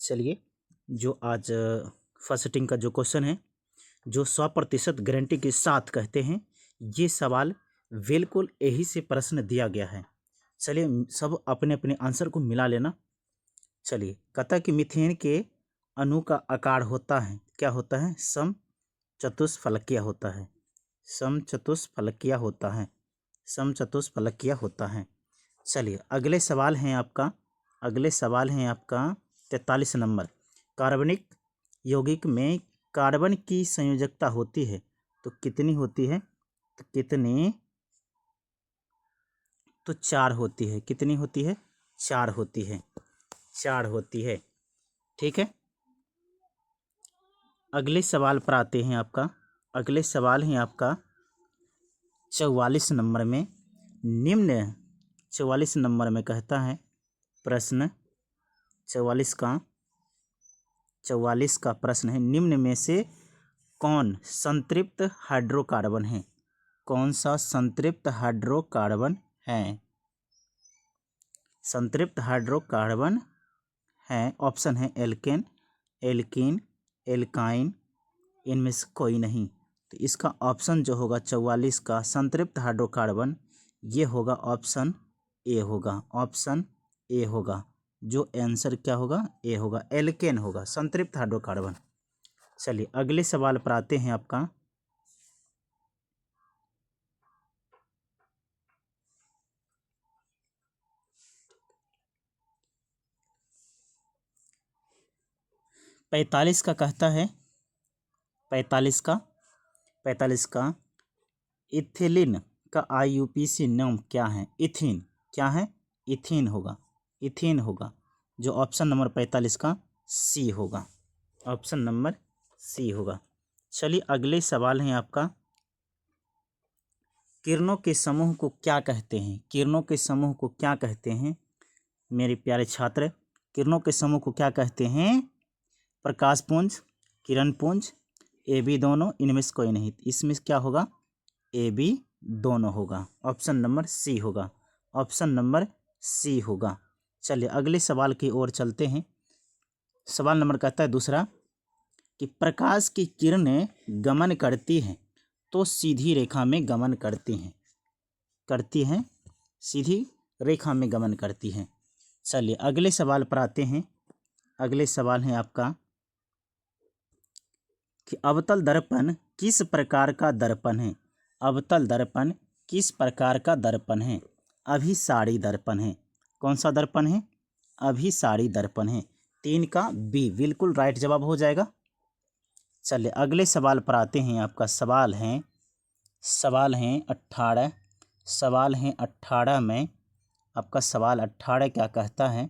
चलिए, जो आज फर्स्ट सिटिंग का जो क्वेश्चन है, जो 100% गारंटी के साथ कहते हैं, ये सवाल बिल्कुल यही से प्रश्न दिया गया है। चलिए, सब अपने अपने आंसर को मिला लेना। चलिए, कहता है कि मीथेन के अणु का आकार होता है, क्या होता है? समचतुष्फलकीय होता है। समचतुष्फलकीय होता है। समचतुष्फलकीय होता है। चलिए, अगले सवाल हैं आपका 43 नंबर। कार्बनिक यौगिक में कार्बन की संयोजकता होती है तो कितनी होती है? तो कितनी? तो 4 होती है। कितनी होती है? 4 होती है। 4 होती है। ठीक है, अगले सवाल पर आते हैं आपका। अगले सवाल है आपका 44 नंबर में। निम्न 44 नंबर में कहता है प्रश्न 44 का प्रश्न है, निम्न में से कौन संतृप्त हाइड्रोकार्बन है? कौन सा संतृप्त हाइड्रोकार्बन है? संतृप्त हाइड्रोकार्बन है। ऑप्शन है एल्केन, एल्कीन, एल्काइन, इनमें से कोई नहीं। तो इसका ऑप्शन जो होगा 44 का संतृप्त हाइड्रोकार्बन, ये होगा ऑप्शन ए होगा। ऑप्शन ए होगा। जो आंसर क्या होगा? ए होगा, एल्केन होगा, संतृप्त हाइड्रोकार्बन। चलिए, अगले सवाल पर आते हैं आपका। पैंतालीस का कहता है 45 का इथिलीन का IUPAC नाम क्या है? इथीन। क्या है? इथीन होगा। इथीन होगा। जो ऑप्शन नंबर 45 का सी होगा। ऑप्शन नंबर सी होगा। चलिए, अगले सवाल है आपका, किरणों के समूह को क्या कहते हैं? किरणों के समूह को क्या कहते हैं मेरे प्यारे छात्र? किरणों के समूह को क्या कहते हैं? प्रकाश पुंज, किरण पुंज, AB दोनों, इनमें से कोई नहीं। इसमें क्या होगा? AB दोनों होगा। ऑप्शन नंबर सी होगा। ऑप्शन नंबर सी होगा। चलिए, अगले सवाल की ओर चलते हैं। सवाल नंबर कहता है दूसरा कि प्रकाश की किरणें गमन करती हैं तो सीधी रेखा में गमन करती हैं सीधी रेखा में गमन करती हैं। चलिए, अगले सवाल पर आते हैं। अगले सवाल है आपका कि अवतल दर्पण किस प्रकार का दर्पण है? अवतल दर्पण किस प्रकार का दर्पण है? अभिसारी दर्पण है। कौन सा दर्पण है? अभिसारी दर्पण है। 3 का बी बिल्कुल राइट जवाब हो जाएगा। चलिए, अगले सवाल पर आते हैं। आपका सवाल है 18। सवाल है 18 में। आपका सवाल 18 क्या कहता है?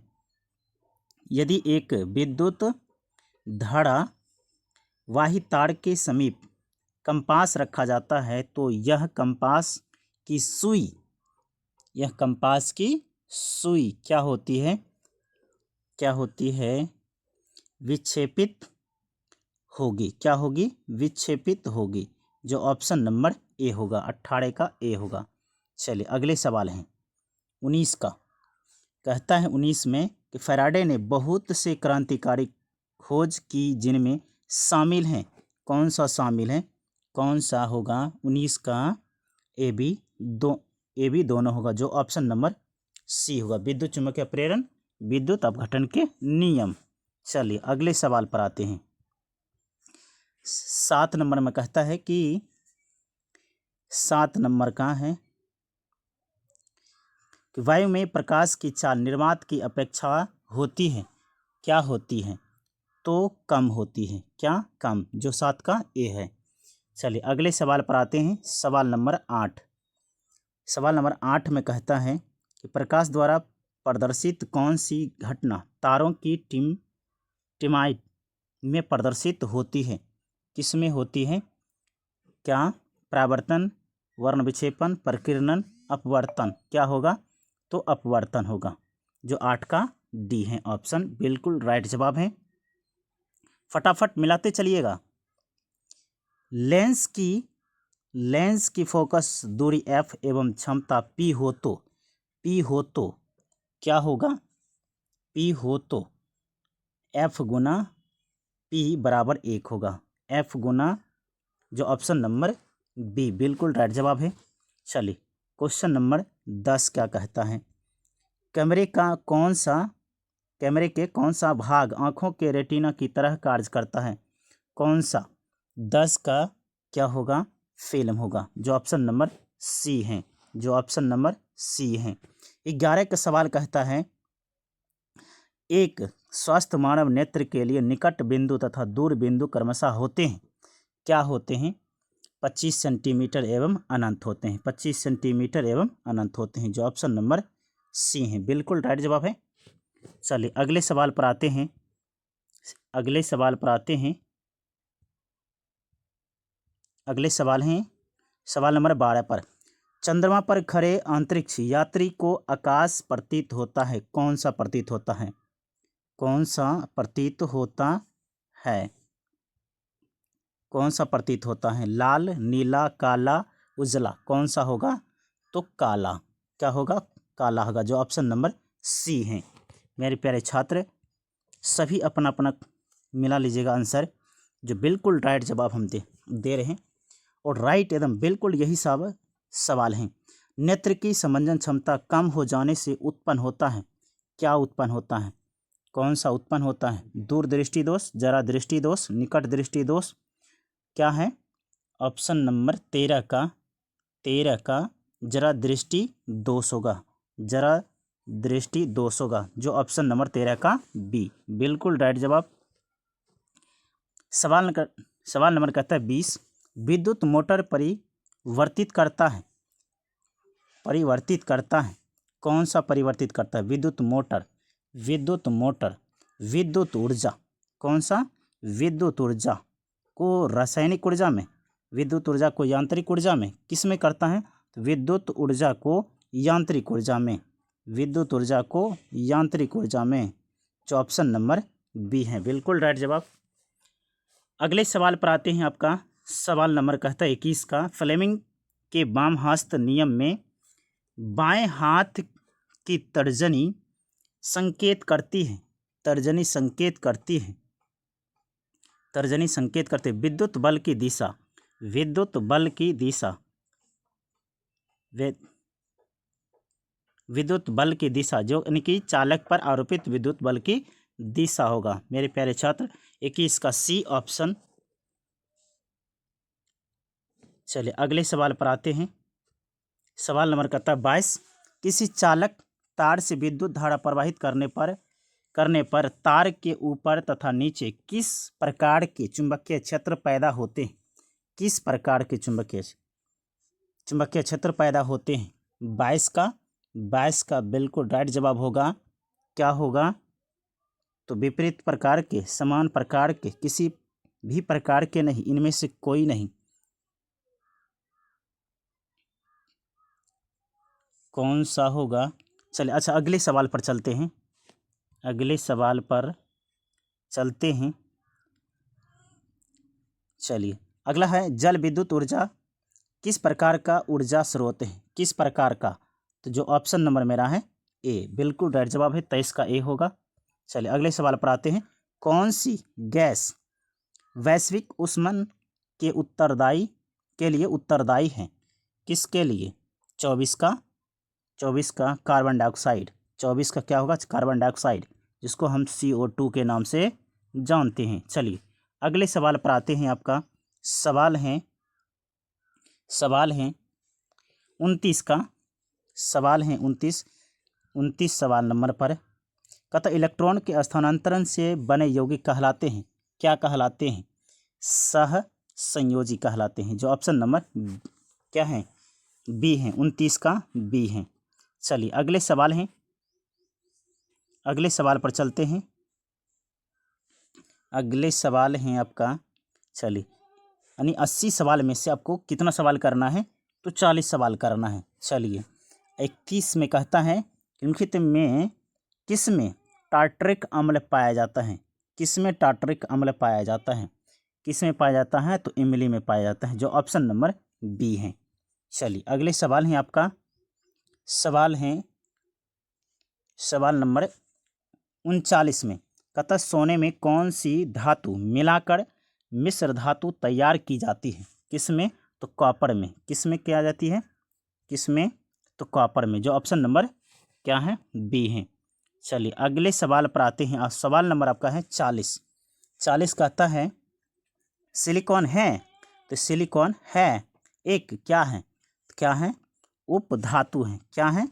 यदि एक विद्युत धारा वाही तार के समीप कंपास रखा जाता है तो यह कंपास की सुई क्या होती है? क्या होती है? विक्षेपित होगी। क्या होगी? विक्षेपित होगी। जो ऑप्शन नंबर ए होगा, 18 का ए होगा। चलिए, अगले सवाल हैं 19 का। कहता है 19 में कि फैराडे ने बहुत से क्रांतिकारी खोज की जिनमें शामिल हैं। कौन सा शामिल है? कौन सा होगा? 19 का AB दोनों होगा। जो ऑप्शन नंबर सी होगा, विद्युत चुम्बकीय प्रेरण, विद्युत अपघटन के नियम। चलिए, अगले सवाल पर आते हैं। 7 नंबर में कहता है कि 7 नंबर कहाँ है कि वायु में प्रकाश की चाल निर्वात की अपेक्षा होती है। क्या होती है? तो कम होती है। क्या? कम। जो 7 का ए है। चलिए, अगले सवाल पर आते हैं। सवाल नंबर 8। सवाल नंबर 8 में कहता है कि प्रकाश द्वारा प्रदर्शित कौन सी घटना तारों की टिमाइट में प्रदर्शित होती है? किस में होती है? क्या? परावर्तन, वर्ण विक्षेपण, प्रकीर्णन, अपवर्तन। क्या होगा? तो अपवर्तन होगा। जो 8 का डी है ऑप्शन बिल्कुल राइट जवाब है। फटाफट मिलाते चलिएगा। लेंस की फोकस दूरी f एवं क्षमता p हो तो क्या होगा? p हो तो F गुना P बराबर 1 होगा। F गुना जो ऑप्शन नंबर बी बिल्कुल राइट जवाब है। चलिए क्वेश्चन नंबर 10 क्या कहता है, कैमरे के कौन सा भाग आँखों के रेटिना की तरह कार्य करता है? कौन सा? 10 का क्या होगा? फिल्म होगा, जो ऑप्शन नंबर सी है, जो ऑप्शन नंबर सी है। 11 का सवाल कहता है, एक स्वस्थ मानव नेत्र के लिए निकट बिंदु तथा दूर बिंदु क्रमशः होते हैं, क्या होते हैं? 25 सेंटीमीटर एवं अनंत होते हैं, 25 सेंटीमीटर एवं अनंत होते हैं, जो ऑप्शन नंबर सी है, बिल्कुल राइट जवाब है। चलिए अगले सवाल पर आते हैं, अगले सवाल हैं सवाल नंबर 12 पर। चंद्रमा पर खड़े अंतरिक्ष यात्री को आकाश प्रतीत होता है, कौन सा प्रतीत होता है? कौन सा प्रतीत होता है? कौन सा प्रतीत होता है? लाल, नीला, काला, उजला, कौन सा होगा? तो काला। क्या होगा? काला होगा, जो ऑप्शन नंबर सी है। मेरे प्यारे छात्र सभी अपना अपना मिला लीजिएगा आंसर, जो बिल्कुल राइट जवाब हम दे रहे हैं, और राइट एकदम बिल्कुल यही सब सवाल हैं। नेत्र की समंजन क्षमता कम हो जाने से उत्पन्न होता है, क्या उत्पन्न होता है? कौन सा उत्पन्न होता है? दूर दृष्टि दोष, जरा दृष्टि दोष, निकट दृष्टि दोष, क्या है? ऑप्शन नंबर 13 का जरा दृष्टि दोष होगा, जरा दृष्टि दोष होगा, जो ऑप्शन नंबर 13 का बी बिल्कुल राइट जवाब। सवाल नंबर कहता है 20, विद्युत मोटर परिवर्तित करता है, कौन सा परिवर्तित करता है? विद्युत ऊर्जा, कौन सा? विद्युत ऊर्जा को रासायनिक ऊर्जा में, विद्युत ऊर्जा को यांत्रिक ऊर्जा में, किस में करता है? विद्युत ऊर्जा को यांत्रिक ऊर्जा में, विद्युत ऊर्जा को यांत्रिक ऊर्जा में, जो ऑप्शन नंबर बी है, बिल्कुल राइट जवाब। अगले सवाल पर आते हैं, आपका सवाल नंबर कहता है 21 का, फ्लेमिंग के वाम हस्त नियम में बाएं हाथ की तर्जनी संकेत करती है, विद्युत बल की दिशा, विद्युत बल की दिशा, जो यानी कि चालक पर आरोपित विद्युत बल की दिशा होगा। मेरे प्यारे छात्र 21 का सी ऑप्शन। चलिए अगले सवाल पर आते हैं, सवाल नंबर कहता है 22, किसी चालक तार से विद्युत धारा प्रवाहित करने पर तार के ऊपर तथा नीचे किस प्रकार के चुंबकीय क्षेत्र पैदा होते हैं? किस प्रकार के चुंबकीय क्षेत्र पैदा होते हैं? 22 का बिल्कुल राइट जवाब होगा, क्या होगा? तो विपरीत प्रकार के, समान प्रकार के, किसी भी प्रकार के नहीं, इनमें से कोई नहीं, कौन सा होगा? चलिए अच्छा अगले सवाल पर चलते हैं, चलिए अगला है, जल विद्युत ऊर्जा किस प्रकार का ऊर्जा स्रोत है? किस प्रकार का? तो जो ऑप्शन नंबर मेरा है ए, बिल्कुल राइट जवाब है, 23 का ए होगा। चलिए अगले सवाल पर आते हैं, कौन सी गैस वैश्विक ऊष्मन के लिए उत्तरदायी है? किसके लिए? 24 का कार्बन डाइऑक्साइड, 24 का क्या होगा? कार्बन डाइऑक्साइड, जिसको हम CO2 के नाम से जानते हैं। चलिए अगले सवाल पर आते हैं, आपका सवाल है 29 का, 29 सवाल नंबर पर कहता इलेक्ट्रॉन के स्थानांतरण से बने यौगिक कहलाते हैं, क्या कहलाते हैं? सह संयोजी कहलाते हैं, जो ऑप्शन नंबर क्या है? बी है, 29 का बी है। चलिए अगले सवाल पर चलते हैं, अगले सवाल हैं आपका, चलिए यानी 80 सवाल में से आपको कितना सवाल करना है? तो 40 सवाल करना है। चलिए 21 में कहता है, निम्नलिखित में किसमें टार्टरिक अम्ल पाया जाता है? किसमें टार्टरिक अम्ल पाया जाता है? किसमें पाया जाता है? तो इमली में पाया जाता है, जो ऑप्शन नंबर बी है। चलिए अगले सवाल हैं, आपका सवाल नंबर 39 में कहता सोने में कौन सी धातु मिलाकर मिश्र धातु तैयार की जाती है? किसमें? तो कॉपर में। किसमें किया जाती है? किसमें? तो कॉपर में। जो ऑप्शन नंबर क्या है? बी है। चलिए अगले सवाल पर आते हैं। सवाल नंबर आपका है 40। 40 कहता है सिलिकॉन है, तो सिलिकॉन है एक क्या है? क्या है? उपधातु है। क्या है?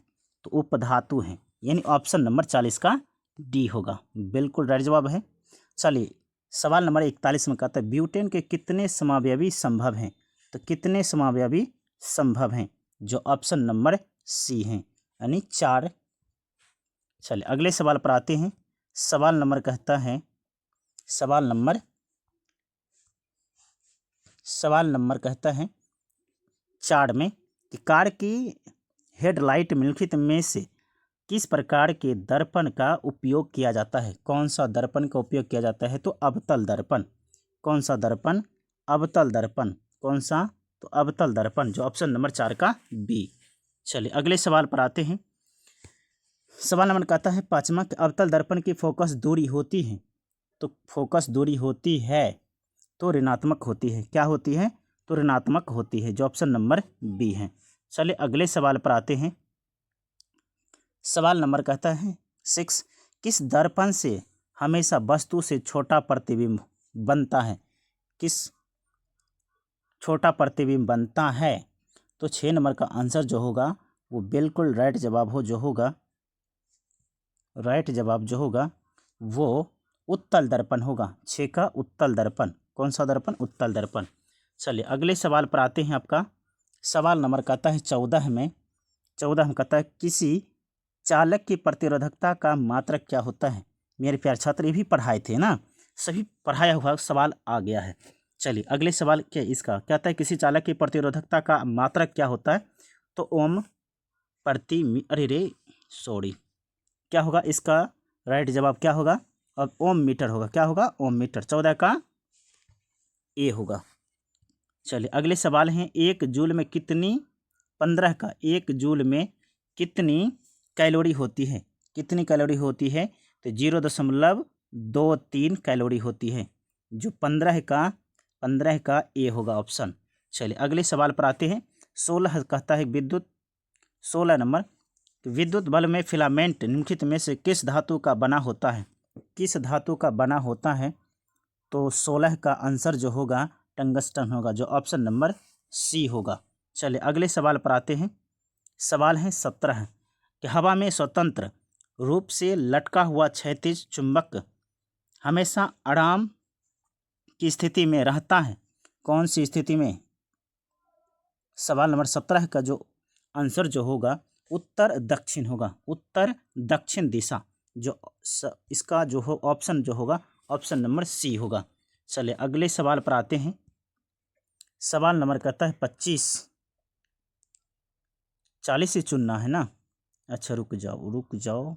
तो उपधातु है, यानी ऑप्शन नंबर 40 का डी होगा। बिल्कुल राइट जवाब है। चलिए सवाल नंबर 41 में कहता है ब्यूटेन के कितने समावयवी संभव हैं? तो कितने समावयवी संभव हैं? जो ऑप्शन नंबर सी है, यानी 4। चलिए अगले सवाल पर आते हैं। सवाल नंबर कहता है सवाल नंबर कहता है 4 में कि कार की हेडलाइट निम्नलिखित में से किस प्रकार के दर्पण का उपयोग किया जाता है? कौन सा दर्पण का उपयोग किया जाता है? तो अवतल दर्पण। कौन सा दर्पण? अवतल दर्पण। कौन सा? तो अवतल दर्पण। जो ऑप्शन नंबर 4 का बी। चलिए अगले सवाल पर आते हैं। सवाल नंबर कहता है 5वां कि अवतल दर्पण की फोकस दूरी होती है, तो फोकस दूरी होती है तो ऋणात्मक होती है। क्या होती है? तो ऋणात्मक होती है। जो ऑप्शन नंबर बी है। चलिए अगले सवाल पर आते हैं। सवाल नंबर कहता है 6 किस दर्पण से हमेशा वस्तु से छोटा प्रतिबिंब बनता है? किस छोटा प्रतिबिंब बनता है? तो 6 नंबर का आंसर जो होगा वो बिल्कुल राइट जवाब जो होगा वो उत्तल दर्पण होगा। 6 का उत्तल दर्पण। कौन सा दर्पण? उत्तल दर्पण। चलिए अगले सवाल पर आते हैं। आपका सवाल नंबर कहता है 14 में कहता है किसी चालक की प्रतिरोधकता का मात्रक क्या होता है? मेरे प्यारे छात्र ये भी पढ़ाए थे ना, सभी पढ़ाया हुआ सवाल आ गया है। चलिए अगले सवाल क्या इसका कहता है किसी चालक की प्रतिरोधकता का मात्रक क्या होता है? तो ओम प्रति क्या होगा इसका राइट जवाब? क्या होगा? अब ओम मीटर होगा। क्या होगा? ओम मीटर। 14 का ए होगा। चलिए अगले सवाल हैं 1 जूल में कितनी 15 का 1 जूल में कितनी कैलोरी होती है? कितनी कैलोरी होती है? तो 0.23 कैलोरी होती है। जो 15 का ए होगा ऑप्शन। चलिए अगले सवाल पर आते हैं। 16 कहता है विद्युत 16 नंबर विद्युत बल्ब में फिलामेंट निम्नलिखित में से किस धातु का बना होता है? किस धातु का बना होता है? तो 16 का आंसर जो होगा टंगस्टन होगा। जो ऑप्शन नंबर सी होगा। चलिए अगले सवाल पर आते हैं। सवाल है 17 कि हवा में स्वतंत्र रूप से लटका हुआ क्षैतिज चुंबक हमेशा आराम की स्थिति में रहता है। कौन सी स्थिति में? सवाल नंबर 17 का जो आंसर जो होगा उत्तर दक्षिण होगा। उत्तर दक्षिण दिशा। जो इसका जो हो ऑप्शन जो होगा ऑप्शन नंबर सी होगा। चलिए अगले सवाल पर आते हैं। सवाल नंबर कहता है 25। 40 ही चुनना है ना? अच्छा रुक जाओ।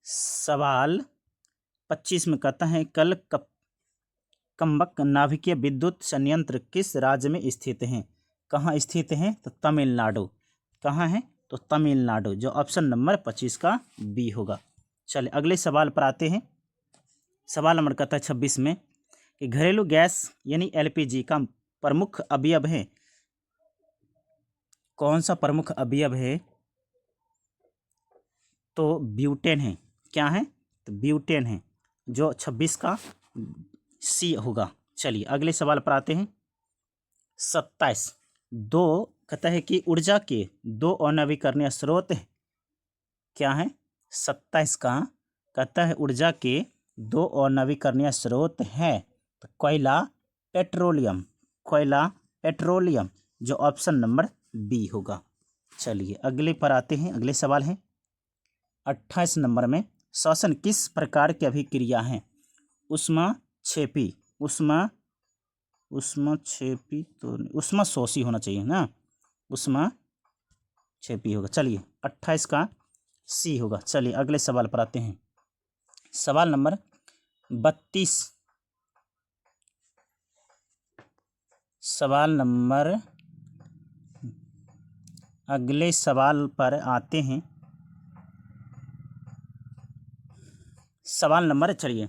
सवाल 25 में कहता है कम्बक नाभिकीय विद्युत संयंत्र किस राज्य में स्थित हैं? कहाँ स्थित हैं? तो तमिलनाडु। कहाँ है? तो तमिलनाडु। जो ऑप्शन नंबर 25 का बी होगा। चलिए अगले सवाल पर आते हैं। सवाल नंबर कहता है 26 में कि घरेलू गैस यानी एलपीजी का प्रमुख अवयव है। कौन सा प्रमुख अवयव है? तो ब्यूटेन है। क्या है? तो ब्यूटेन है। जो 26 का सी होगा। चलिए अगले सवाल पर आते हैं। 27 दो कहता है कि ऊर्जा के 2 अनवीकरणीय स्रोत है। क्या है? 27 का कहता है ऊर्जा के 2 अनवीकरणीय स्रोत हैं। तो कोयला पेट्रोलियम। जो ऑप्शन नंबर बी होगा। चलिए अगले पर आते हैं। अगले सवाल है 28 नंबर में श्वसन किस प्रकार की अभिक्रिया है? ऊष्माक्षेपी तो ऊष्माशोषी होना चाहिए ना? ऊष्माक्षेपी होगा। चलिए 28 का सी होगा। चलिए अगले सवाल पर आते हैं। सवाल नंबर 32। अगले सवाल पर आते हैं। सवाल नंबर, चलिए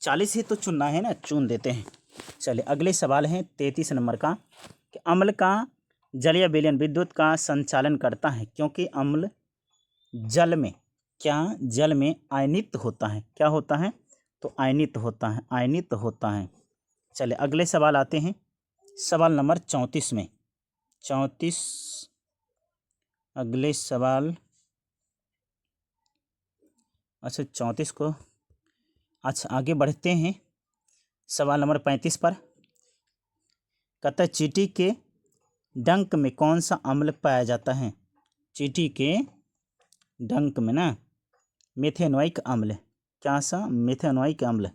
40 ही तो चुनना है ना, चुन देते हैं। चलिए अगले सवाल है 33 नंबर का कि अम्ल का जलीय विलयन विद्युत का संचालन करता है क्योंकि अम्ल जल में जल में आयनित होता है। क्या होता है? तो आयनित होता है, आयनित होता है। चलिए अगले सवाल आते हैं, सवाल नंबर 34 में। 34 अगले सवाल, अच्छा 34 को, अच्छा आगे बढ़ते हैं सवाल नंबर 35 पर। कहता है चींटी के डंक में कौन सा अम्ल पाया जाता है? चींटी के डंक में ना मेथेनोइक अम्ल। क्या सा? मेथेनोइक अम्ल,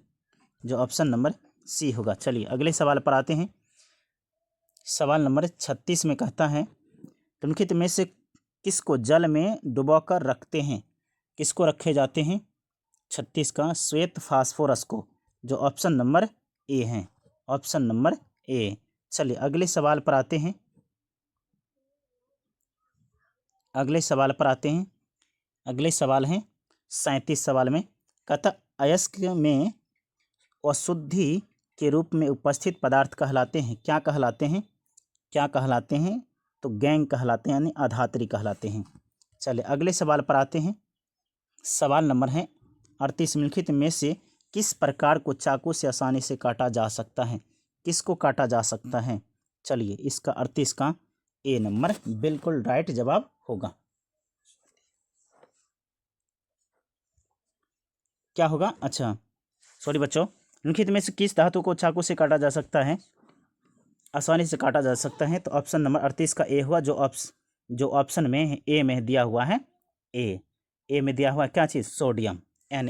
जो ऑप्शन नंबर सी होगा। चलिए अगले सवाल पर आते हैं। सवाल नंबर 36 में कहता है निम्नलिखित में से किसको जल में डुबोकर रखते हैं? किसको रखे जाते हैं? 36 का श्वेत फास्फोरस को, जो ऑप्शन नंबर ए है, ऑप्शन नंबर ए। चलिए अगले सवाल पर आते हैं, अगले सवाल पर आते हैं। अगले सवाल हैं 37 सवाल में। कहता अयस्क में अशुद्धि के रूप में उपस्थित पदार्थ कहलाते हैं। क्या कहलाते हैं? क्या कहलाते हैं? तो गैंग कहलाते हैं, यानी अधात्री कहलाते हैं। चलिए अगले सवाल पर आते हैं। सवाल नंबर है 38, निम्नलिखित में से किस प्रकार को चाकू से आसानी से काटा जा सकता है? किसको काटा जा सकता है? चलिए इसका 38 का ए नंबर बिल्कुल राइट जवाब होगा। क्या होगा? अच्छा सॉरी बच्चों, निम्नलिखित में से किस धातु को चाकू से काटा जा सकता है, आसानी से काटा जा सकता है? तो ऑप्शन नंबर 38 का ए हुआ, जो ऑप्शन में ए में दिया हुआ है। ए में दिया हुआ क्या चीज़? Sodium, Na।